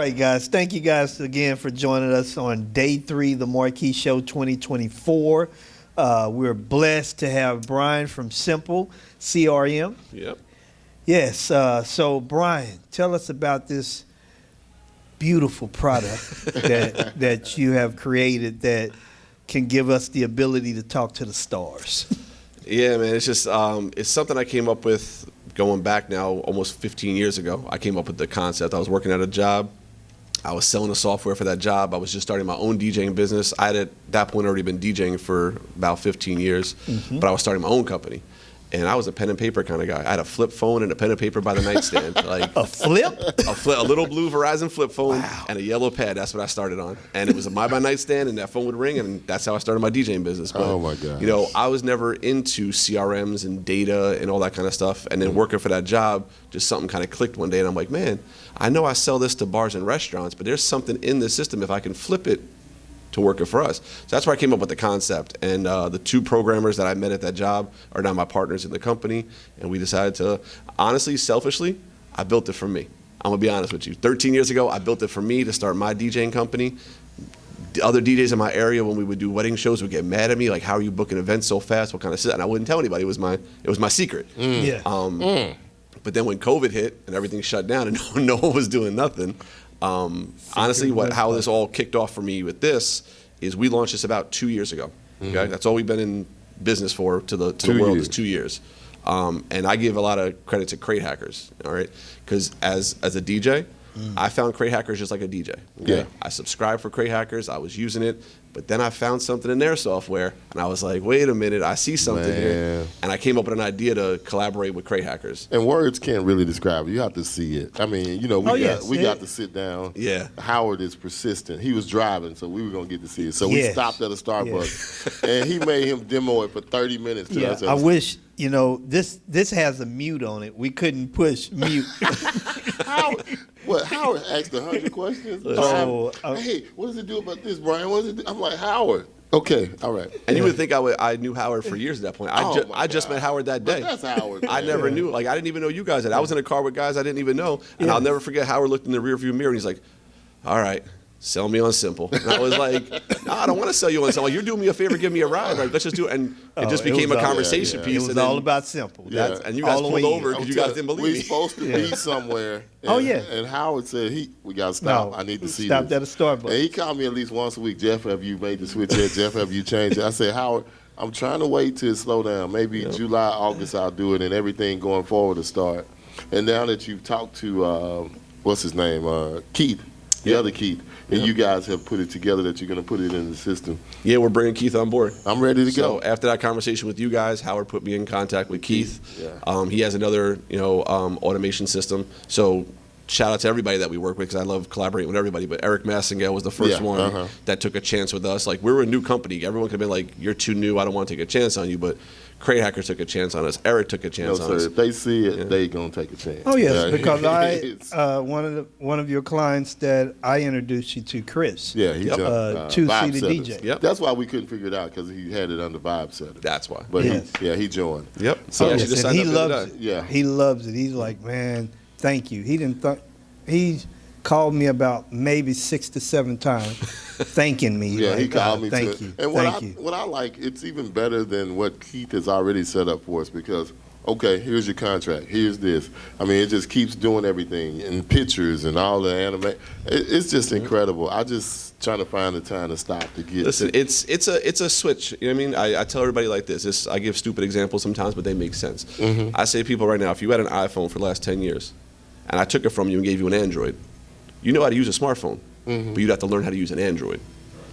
right, guys. Thank you guys again for joining us on day 3 of the Marquee Show 2024. We're blessed to have Brian from SMPL CRM. Yep. Yes. So, Brian, tell us about this beautiful product that you have created that can give us the ability to talk to the stars. Yeah, man. It's just it's something I came up with going back now almost 15 years ago. I came up with the concept. I was working at a job. I was selling the software for that job. I was just starting my own DJing business. I had at that point already been DJing for about 15 years, but I was starting my own company. And I was a pen and paper kind of guy. I had a flip phone and a pen and paper by the nightstand. Like A flip? a little blue Verizon flip phone and a yellow pad. That's what I started on. And it was a my nightstand, and that phone would ring, and that's how I started my DJing business. But, oh my God! You know, I was never into CRMs and data and all that kind of stuff. And then working for that job, just something kind of clicked one day, and I'm like, man, I know I sell this to bars and restaurants, but there's something in this system if I can flip it to working for us. So that's where I came up with the concept. And the 2 programmers that I met at that job are now my partners in the company. And we decided to, honestly, selfishly, I built it for me. I'm gonna be honest with you. 13 years ago, I built it for me to start my DJing company. The other DJs in my area, when we would do wedding shows, would get mad at me, like, how are you booking events so fast? What kind of shit? And I wouldn't tell anybody. It was my secret. Yeah. But then when COVID hit and everything shut down and no one was doing nothing, honestly, how this all kicked off for me with this is we launched this about 2 years ago. Okay, that's all we've been in business for to the world is 2 years. And I give a lot of credit to crate hackers. All right, because as a DJ, I found crate hackers just like a DJ. Okay? Yeah. I subscribed for crate hackers. I was using it. But then I found something in their software, and I was like, wait a minute, I see something here. And I came up with an idea to collaborate with crate hackers. And words can't really describe it. You have to see it. I mean, you know, we got to sit down. Yeah. Howard is persistent. He was driving, so we were going to get to see it. So we stopped at a Starbucks, and he made him demo it for 30 minutes. To us. I wish, you know, this has a mute on it. We couldn't push mute. Howard asked 100 questions. Hey, what does it do about this, Brian? What does it do? I'm like, Howard. Okay, all right. And you would think I knew Howard for years at that point. I just met Howard that day. But that's Howard. I never knew. Like, I didn't even know you guys. I was in a car with guys I didn't even know. And I'll never forget Howard looked in the rearview mirror and he's like, all right, sell me on SMPL. And I was like, no, I don't want to sell you on SMPL. You're doing me a favor, give me a ride. Like, let's just do it. And it just became a conversation piece. It was all about SMPL. Yeah. And you guys pulled over because you guys didn't believe me. We're supposed to be somewhere. And, and Howard said, we got to stop. I need to see stopped this. At a Starbucks. And he called me at least once a week. Jeff, have you made the switch yet? Jeff, have you changed it? I said, Howard, I'm trying to wait till it slow down. Maybe July, August I'll do it, and everything going forward to start. And now that you've talked to, what's his name, Keith, the other Keith, and you guys have put it together that you're going to put it in the system. Yeah, we're bringing Keith on board. I'm ready to go. So after that conversation with you guys, Howard put me in contact with Keith. He has another, automation system. So shout out to everybody that we work with because I love collaborating with everybody. But Eric Massingale was the first one that took a chance with us. Like, we were a new company. Everyone could have been like, you're too new. I don't want to take a chance on you. But Crate Hacker took a chance on us. Eric took a chance on us. If they see it, they gonna take a chance. Oh yes, because one of your clients that I introduced you to, Chris. Yeah, he jumped. 2-seater DJ. Yep. That's why we couldn't figure it out because he had it under Vibe Setter. That's why. But he joined. Yep. So he loves it. Yeah, he loves it. He's like, man, thank you. He called me about maybe 6 to 7 times, thanking me. Yeah, he called me thank too. You. And what I like, it's even better than what Keith has already set up for us because, okay, here's your contract, here's this. I mean, it just keeps doing everything and pictures and all the anime. It's just incredible. I just trying to find the time to stop to get. Listen, it's a switch. You know what I mean? I tell everybody like this. I give stupid examples sometimes, but they make sense. I say to people right now, if you had an iPhone for the last 10 years, and I took it from you and gave you an Android, you know how to use a smartphone, but you'd have to learn how to use an Android.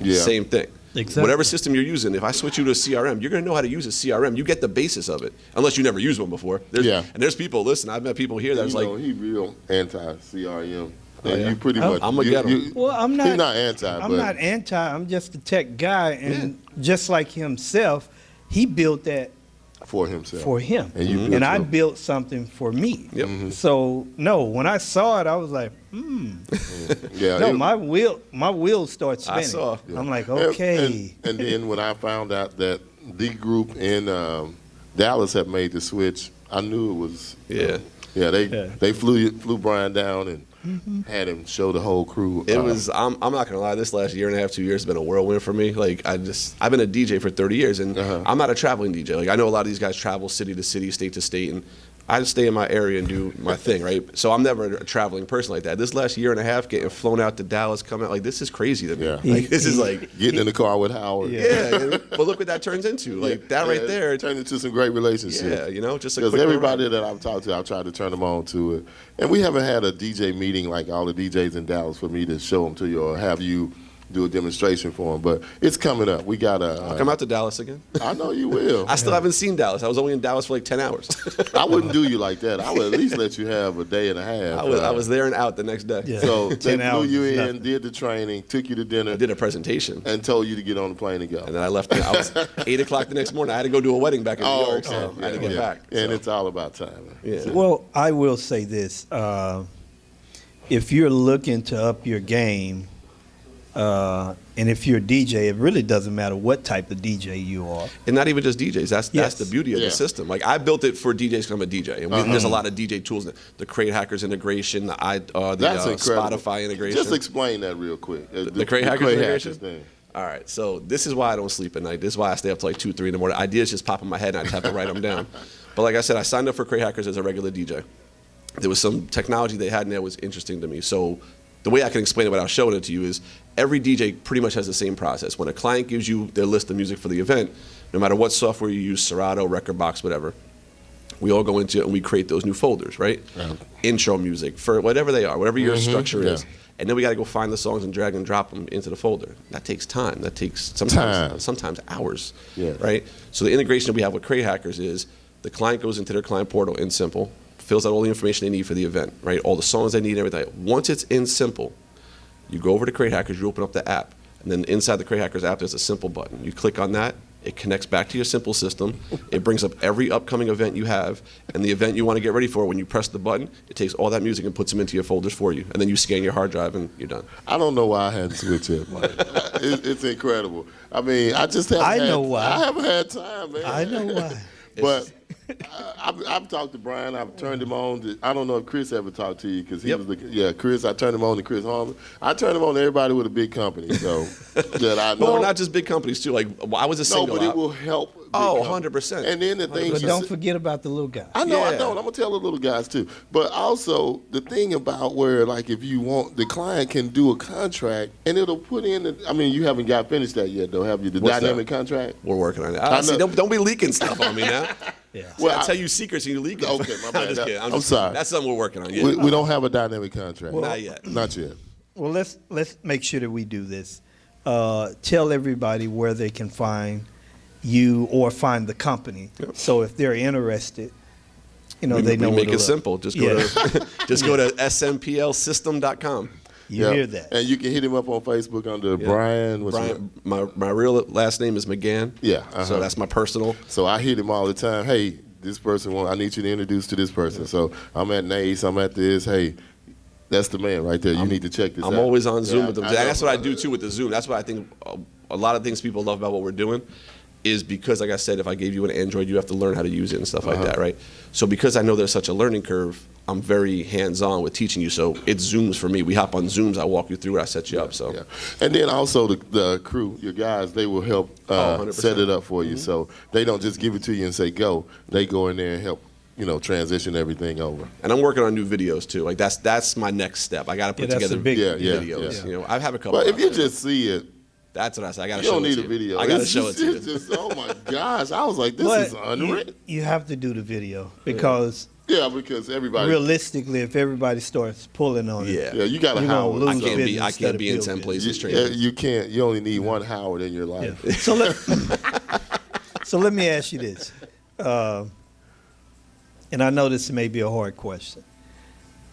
Yeah. Same thing. Exactly. Whatever system you're using, if I switch you to a CRM, you're going to know how to use a CRM. You get the basis of it, unless you never used one before. And there's people, listen, I've met people here that's like... he real anti-CRM. And you pretty much... I'm going to get him. Well, I'm not... He's not anti, I'm not anti. I'm just a tech guy. And just like himself, he built that for himself. For him. And, I built something for me. So, no, when I saw it, I was like, my wheels start spinning. I saw. I'm like, okay. And then when I found out that the group in Dallas had made the switch, I knew it was... They flew Brian down and had him show the whole crew. It was. I'm not gonna lie. This last year and a half, 2 years has been a whirlwind for me. Like I've been a DJ for 30 years, and I'm not a traveling DJ. Like I know a lot of these guys travel city to city, state to state, and I just stay in my area and do my thing, right? So I'm never a traveling person like that. This last year and a half, getting flown out to Dallas, coming out, like this is crazy to me. Yeah. Like this is like getting in the car with Howard. yeah. But look what that turns into. Like that right there. It turned into some great relationships. Yeah, you know, just a because quick everybody ride. that I've talked to, I've tried to turn them on to it. And we haven't had a DJ meeting like all the DJs in Dallas for me to show them to you or have you do a demonstration for them. But it's coming up. We got I'll come out to Dallas again. I know you will. I still haven't seen Dallas. I was only in Dallas for like 10 hours. I wouldn't do you like that. I would at least let you have a day and a half. I was there and out the next day. Yeah. So they 10 flew hours you is in, nothing. did the training, took you to dinner, I did a presentation. and told you to get on the plane and go. And then I left. I was 8 o'clock the next morning. I had to go do a wedding back in New York, so I had to get back. And So, it's all about timing. yeah. Well, I will say this: if you're looking to up your game, and if you're a DJ, it really doesn't matter what type of DJ you are. And not even just DJs. That's Yes. the beauty of Yeah. the system. Like I built it for DJs because I'm a DJ, and there's a lot of DJ tools. The Crate Hackers integration, the That's incredible. Spotify integration. Just explain that real quick. The Crate Hackers integration? thing. All right, so this is why I don't sleep at night. This is why I stay up till like 2, 3 in the morning. Ideas just pop in my head, and I just have to write them down. But like I said, I signed up for Crate Hackers as a regular DJ. There was some technology they had in there that was interesting to me. So the way I can explain it without showing it to you is every DJ pretty much has the same process. When a client gives you their list of music for the event, no matter what software you use, Serato, Rekordbox, whatever, we all go into it and we create those new folders, right? Yeah. Intro music, for whatever they are, whatever your structure is. Yeah. And then we got to go find the songs and drag and drop them into the folder. That takes time. That takes Time. sometimes hours, Yeah. right? So the integration that we have with Crate Hackers is the client goes into their client portal in Simple, fills out all the information they need for the event, right? All the songs they need and everything. Once it's in Simple, you go over to Crate Hackers, you open up the app, and then inside the Crate Hackers app, there's a Simple button. You click on that, it connects back to your Simple system. It brings up every upcoming event you have, and the event you want to get ready for, when you press the button, it takes all that music and puts them into your folders for you. And then you scan your hard drive, and you're done. I don't know why I hadn't switched it. It's incredible. I mean, I just haven't I know why. I haven't had time, man. I know why. But I've talked to Brian. I've turned him on. I don't know if Chris ever talked to you because he Yep. was Chris. I turned him on to Chris Harmon. I turned him on to everybody with a big company. So that I know. But we're not just big companies, too. Like, I was a No, single but it out. will help. big Oh, companies. 100%. And then the thing But you don't said- forget about the little guy. I know, Yeah. and I'm gonna tell the little guys too. But also the thing about where, like, if you want, the client can do a contract and it'll put in. I mean, you haven't got finished that yet, though, have you? The What's dynamic contract. We're working on it. I See, know. don't be leaking stuff on me now. Yeah. Well, I tell you secrets and you leak it. Okay, my bad. I'm just kidding. I'm just sorry. kidding. That's something we're working on. Yeah. we don't have a dynamic contract. Not yet. Not yet. Well, let's make sure that we do this. Tell everybody where they can find you or find the company. Yep. So if they're interested, they know we where make to it look. simple. Just go Yeah. to go to smplsystem.com. You Yeah. hear that? And you can hit him up on Facebook under Brian. What's his name? Brian, my real last name is McGann. Yeah, So that's my personal. So I hit him all the time. Hey, this person I need you to introduce to this person. So I'm at Nace. I'm at this. Hey, that's the man right there. You need to check this out. I'm always on Zoom Yeah, with them. I And that's know. what I do too with the Zoom. That's what I think a lot of things people love about what we're doing is because, like I said, if I gave you an Android, you have to learn how to use it and stuff like that, right? So because I know there's such a learning curve, I'm very hands-on with teaching you. So it's Zooms for me. We hop on Zooms. I walk you through it. I set you up. So Yeah. And then also the crew, your guys, they will help 100%. set it up for you. So they don't just give it to you and say go. They go in there and help, transition everything over. And I'm working on new videos too. Like that's my next step. I got to put Yeah, that's together a big- videos. Yeah. I have a couple. But if you out there. just see it, That's what I said. I got to you show don't it need to a you. video. I got to It's show it to it's you. just, oh my gosh. I was like, this But is unreal. you have to do the video because Yeah, because everybody. realistically, if everybody starts pulling on it, Yeah, you got to you're gonna Howard. lose I so- can't be business instead of in build 10 business. places Yeah, straight. you can't. You only need one Howard in your Yeah. life. So let me ask you this, and I know this may be a hard question,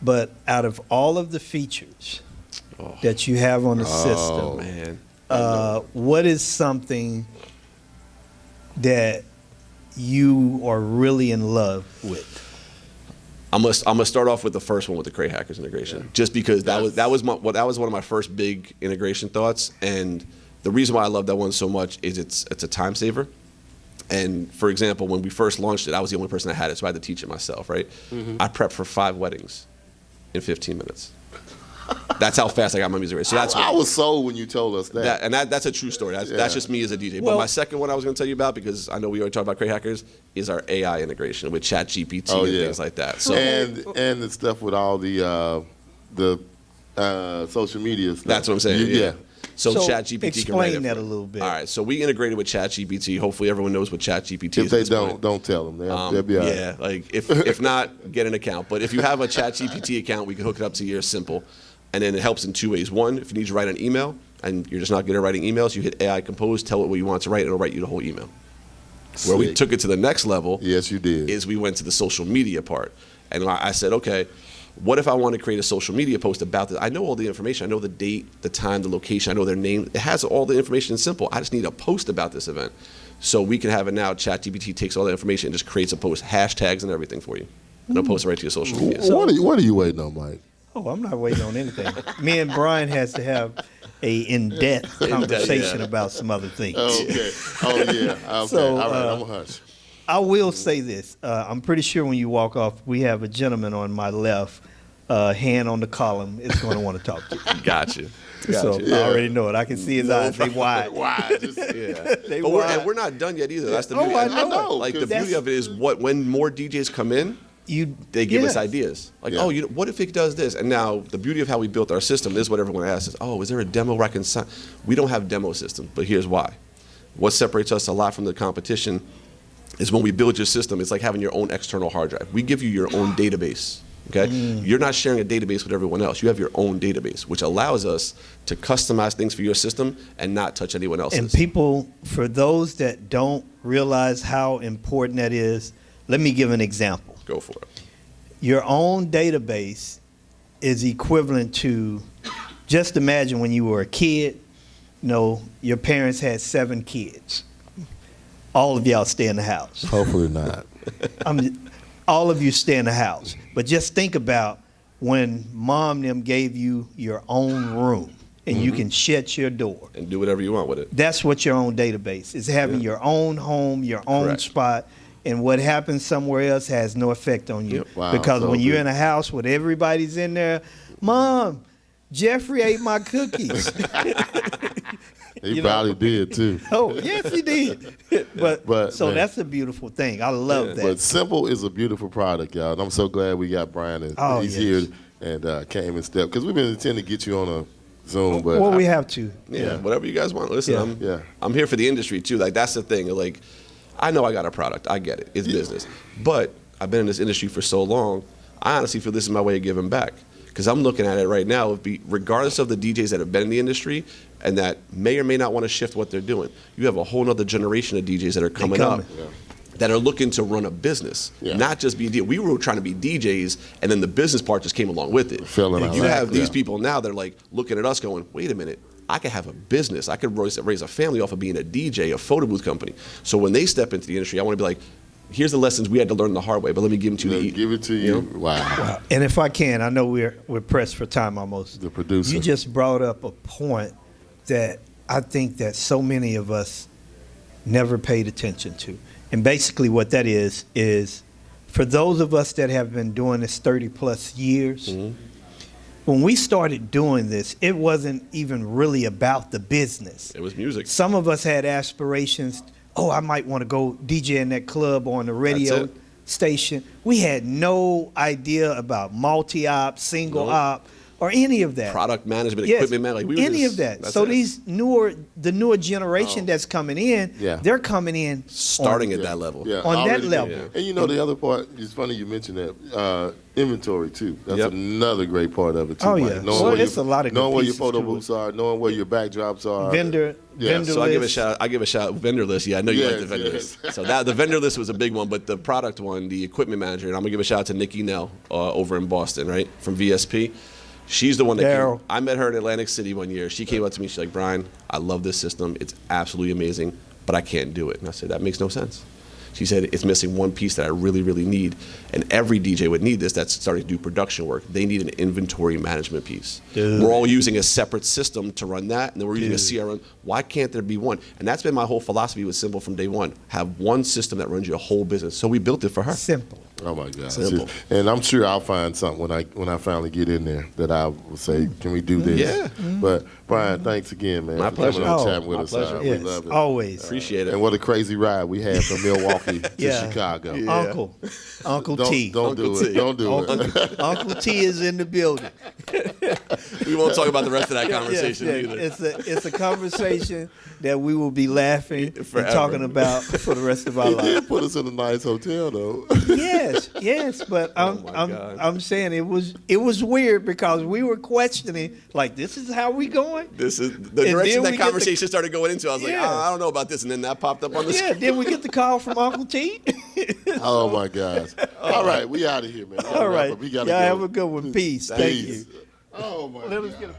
but out of all of the features that you have on the system, Man. what is something that you are really in love with? I'm gonna start off with the first one with the Crate Hackers integration, just because that was one of my first big integration thoughts, and the reason why I love that one so much is it's a time saver. And for example, when we first launched it, I was the only person that had it, so I had to teach it myself. Right? I prepped for 5 weddings in 15 minutes. That's how fast I got my music ready. So that's I was sold when you told us that. That's a true story. That's just me as a DJ. But my second one I was going to tell you about, because I know we already talked about Crate Hackers, is our AI integration with ChatGPT and things like that. So and the stuff with all the social media stuff. that's what I'm saying. Yeah. So ChatGPT can write it explain that for a you. little bit. All right. So we integrated with ChatGPT. Hopefully everyone knows what ChatGPT is. If they at this point. don't tell them. They'll be all right. Yeah, like if not, get an account. But if you have a ChatGPT account, we can hook it up to yours, simple. And then it helps in two ways. One, if you need to write an email and you're just not good at writing emails, you hit AI Compose, tell it what you want to write, and it'll write you the whole email. Where we took it to the next level, yes, you did, is we went to the social media part. And I said, okay, what if I want to create a social media post about this? I know all the information. I know the date, the time, the location. I know their name. It has all the information. It's simple. I just need a post about this event. So we can have it now. ChatGPT takes all the information and just creates a post, hashtags and everything for you. And it'll post it right to your social media. What are you waiting on, Mike? Oh, I'm not waiting on anything. Me and Brian has to have a in-depth conversation about some other things. Okay. Oh, yeah. Okay. So, all right. I'm a hush. I will say this. I'm pretty sure when you walk off, we have a gentleman on my left, hand on the column, is going to want to talk to you. Gotcha. So I already know it. I can see his eyes. They wide. They But wide. we're not done yet either. That's the beauty. I know. Like the beauty of it is when more DJs come in, they give us ideas. Like, what if it does this? And now the beauty of how we built our system, this is what everyone asks is, is there a demo where I can sign? We don't have demo system, but here's why. What separates us a lot from the competition is when we build your system, it's like having your own external hard drive. We give you your own database. Okay, you're not sharing a database with everyone else. You have your own database, which allows us to customize things for your system and not touch anyone else's. And people, for those that don't realize how important that is, let me give an example. Go for it. Your own database is equivalent to, just imagine when you were a kid, your parents had 7 kids. All of y'all stay in the house. Hopefully not. All of you stay in the house. But just think about when mom and them gave you your own room and you can shut your door. And do whatever you want with it. That's what your own database is, having your own home, your own spot. And what happens somewhere else has no effect on you. Wow, because so when you're in a house where everybody's in there, Mom, Jeffrey ate my cookies. He probably did too. Oh, yes, he did. But that's a beautiful thing. I love that. But Simple is a beautiful product, y'all. And I'm so glad we got Brian. He's here and came and stepped. Because we've been intending to get you on a Zoom. But we have to. Yeah, whatever you guys want. Listen, I'm here for the industry too. Like, that's the thing. Like, I know I got a product. I get it. It's business. But I've been in this industry for so long, I honestly feel this is my way of giving back. Because I'm looking at it right now, regardless of the DJs that have been in the industry and that may or may not want to shift what they're doing, you have a whole other generation of DJs that are coming up that are looking to run a business, not just be a DJ. We were trying to be DJs, and then the business part just came along with it. You have these people now that are like looking at us going, wait a minute, I could have a business. I could raise a family off of being a DJ, a photo booth company. So when they step into the industry, I want to be like, here's the lessons we had to learn the hard way, but let me give them to you. Give it to you. Wow. And if I can, I know we're pressed for time almost. The producer. You just brought up a point that I think that so many of us never paid attention to. And basically what that is for those of us that have been doing this 30 plus years, when we started doing this, it wasn't even really about the business. It was music. Some of us had aspirations. I might want to go DJ in that club or on the radio station. We had no idea about multi-op, single op, or any of that. Product management, equipment management. Any of that. So the newer generation that's coming in, they're coming in starting at that level. On that level. And the other part, it's funny you mentioned that, inventory too. That's another great part of it too. Oh, yeah. Knowing it's a lot of good knowing where your pieces photo to booths are, knowing where your backdrops are. Vendor So list. I give a shout. Vendor list. Yeah, I know you like the vendor list. So the vendor list was a big one, but the product one, the equipment manager, and I'm gonna give a shout out to Nikki Nell over in Boston, right, from VSP. She's the one that came. I met her in Atlantic City one year. She came up to me. She's like, Brian, I love this system. It's absolutely amazing, but I can't do it. And I said, that makes no sense. She said, it's missing one piece that I really, really need. And every DJ would need this that's starting to do production work. They need an inventory management piece. We're all using a separate system to run that, and then we're using a CRM. Why can't there be one? And that's been my whole philosophy with Simple from day one. Have one system that runs your whole business. So we built it for her. Simple. Oh my God! Simple. And I'm sure I'll find something when I finally get in there that I will say, "Can we do this?" Yeah. But Brian, thanks again, man. My for pleasure. Coming on Oh, chatting with my us. pleasure. We Yes, love it. always. Appreciate it. And what a crazy ride we had from Milwaukee to Yeah. Chicago. Uncle T. Don't do Uncle it. T. Don't do it. Uncle T is in the building. We won't talk about the rest of that conversation Yes, either. it's a conversation that we will be laughing and Forever. talking about for the rest of our He lives. did put us in a nice hotel though. Yes, but Oh my God. I'm saying it was weird because we were questioning, like, this is how we going? This is the then direction we that get the- conversation started going into. I was like, Yeah. I don't know about this, and then that popped up on the Yeah, screen. then we get the call from Uncle T. Oh my gosh! All right, we out of here, man. All right, We gotta y'all go. have a good one. Peace. Thank Peace. you. Oh my Let us God. get a